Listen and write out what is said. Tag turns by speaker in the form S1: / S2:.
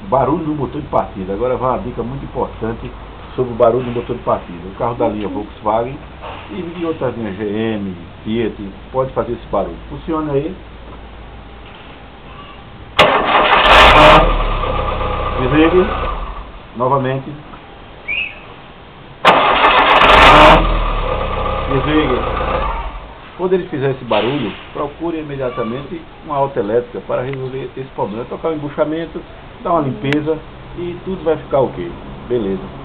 S1: barulho do motor de partida. Agora vai uma dica muito importante sobre o barulho do motor de partida. O carro da linha Volkswagen e outras linhas GM, Fiat, pode fazer esse barulho. Funciona aí. Desligue novamente. Desligue. Quando ele fizer esse barulho, procure imediatamente uma autoelétrica para resolver esse problema. Tocar o embuchamento, dar uma limpeza e tudo vai ficar ok. Beleza.